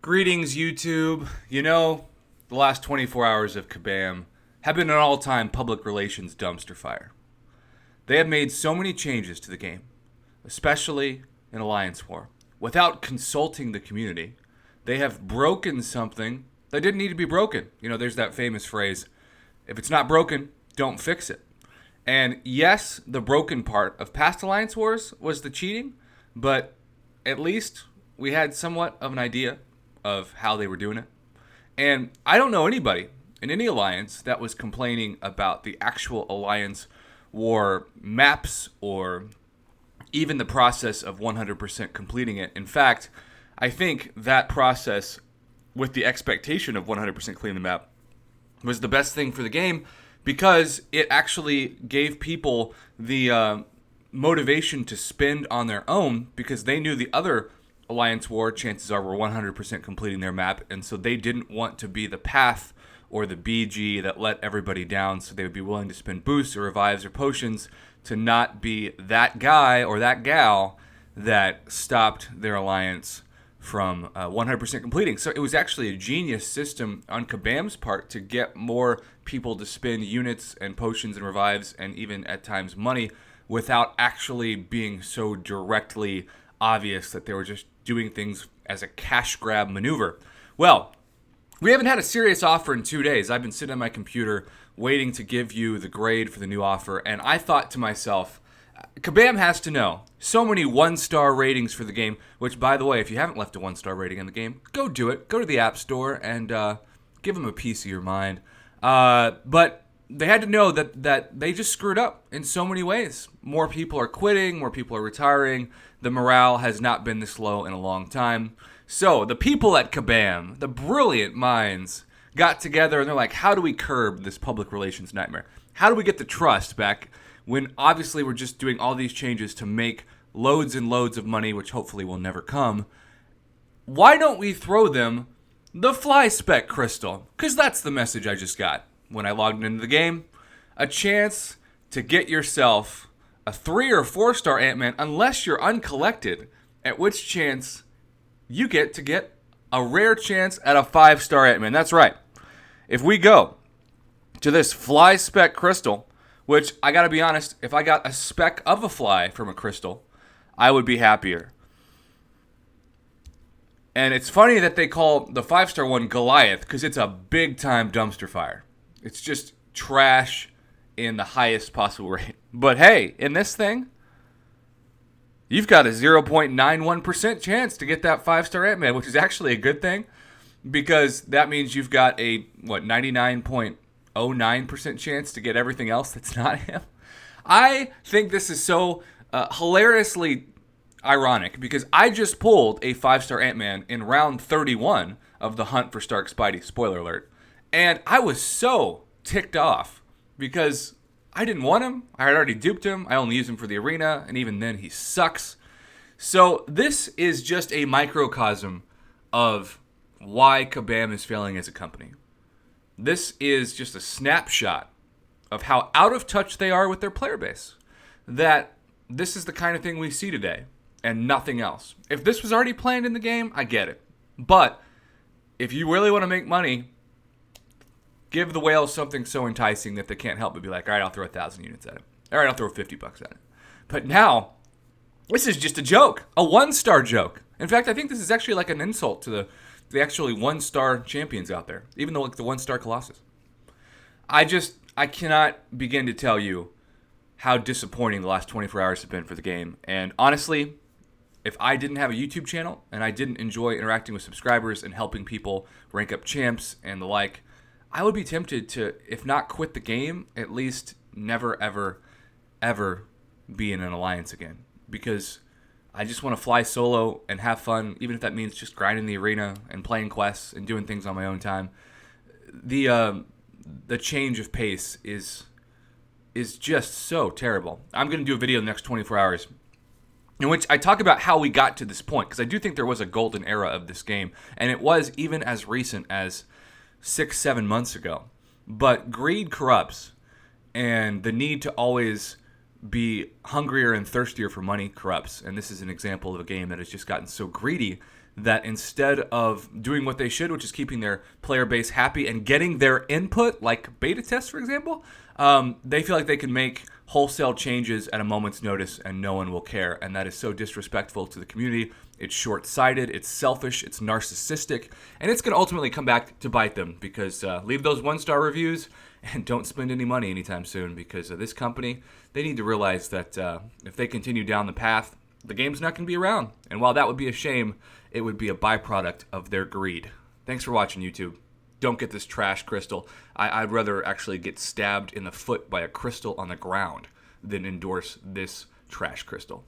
Greetings, YouTube. The last 24 hours of Kabam have been an all-time public relations dumpster fire. They have made so many changes to the game, especially in Alliance War, without consulting the community. They have broken something that didn't need to be broken. There's that famous phrase, if it's not broken, don't fix it. And yes, the broken part of past Alliance Wars was the cheating, but at least we had somewhat of an idea of how they were doing it. And I don't know anybody in any alliance that was complaining about the actual Alliance War maps or even the process of 100% completing it. In fact, I think that process with the expectation of 100% clearing the map was the best thing for the game because it actually gave people the motivation to spend on their own because they knew the other Alliance War, chances are, were 100% completing their map, and so they didn't want to be the path or the BG that let everybody down, so they would be willing to spend boosts or revives or potions to not be that guy or that gal that stopped their alliance from 100% completing. So it was actually a genius system on Kabam's part to get more people to spend units and potions and revives and even at times money without actually being so directly obvious that they were just doing things as a cash grab maneuver. Well, we haven't had a serious offer in 2 days. I've been sitting on my computer waiting to give you the grade for the new offer, and I thought to myself, Kabam has to know. So many one-star ratings for the game, which, by the way, if you haven't left a one-star rating on the game, go do it. Go to the App Store and give them a piece of your mind. But they had to know that they just screwed up in so many ways. More people are quitting, more people are retiring. The morale has not been this low in a long time. So the people at Kabam, the brilliant minds, got together and they're like, how do we curb this public relations nightmare? How do we get the trust back when obviously we're just doing all these changes to make loads and loads of money, which hopefully will never come? Why don't we throw them the fly spec crystal? Because that's the message I just got when I logged into the game. A chance to get yourself a 3 or 4 star Ant-Man unless you're uncollected, at which chance you get to get a rare chance at a 5 star Ant-Man. That's right. If we go to this fly spec crystal, which I gotta be honest, if I got a speck of a fly from a crystal, I would be happier. And it's funny that they call the 5 star one Goliath because it's a big time dumpster fire. It's just trash in the highest possible rate. But hey, in this thing, you've got a 0.91% chance to get that 5 star Ant-Man, which is actually a good thing because that means you've got a 99.09% chance to get everything else that's not him. I think this is so hilariously ironic because I just pulled a 5 star Ant-Man in round 31 of the Hunt for Stark Spidey, spoiler alert, and I was so ticked off because I didn't want him. I had already duped him. I only use him for the arena, and even then he sucks. So this is just a microcosm of why Kabam is failing as a company. This is just a snapshot of how out of touch they are with their player base. That this is the kind of thing we see today, and nothing else. If this was already planned in the game, I get it. But if you really want to make money, give the whales something so enticing that they can't help but be like, all right, I'll throw 1,000 units at it. All right, I'll throw $50 at it. But now, this is just a joke, a 1-star joke. In fact, I think this is actually like an insult to the actually 1-star champions out there, even though like the 1-star Colossus. I cannot begin to tell you how disappointing the last 24 hours have been for the game. And honestly, if I didn't have a YouTube channel and I didn't enjoy interacting with subscribers and helping people rank up champs and the like, I would be tempted to, if not quit the game, at least never, ever, ever be in an alliance again. Because I just want to fly solo and have fun, even if that means just grinding the arena and playing quests and doing things on my own time. The change of pace is just so terrible. I'm going to do a video in the next 24 hours in which I talk about how we got to this point, because I do think there was a golden era of this game, and it was even as recent as 6-7 months ago. But greed corrupts, and the need to always be hungrier and thirstier for money corrupts. And this is an example of a game that has just gotten so greedy that instead of doing what they should, which is keeping their player base happy and getting their input, like beta tests, for example, they feel like they can make wholesale changes at a moment's notice and no one will care. And that is so disrespectful to the community. It's short-sighted, it's selfish, it's narcissistic, and it's going to ultimately come back to bite them because leave those one-star reviews and don't spend any money anytime soon because this company, they need to realize that if they continue down the path, the game's not going to be around. And while that would be a shame, it would be a byproduct of their greed. Thanks for watching, YouTube. Don't get this trash crystal. I'd rather actually get stabbed in the foot by a crystal on the ground than endorse this trash crystal.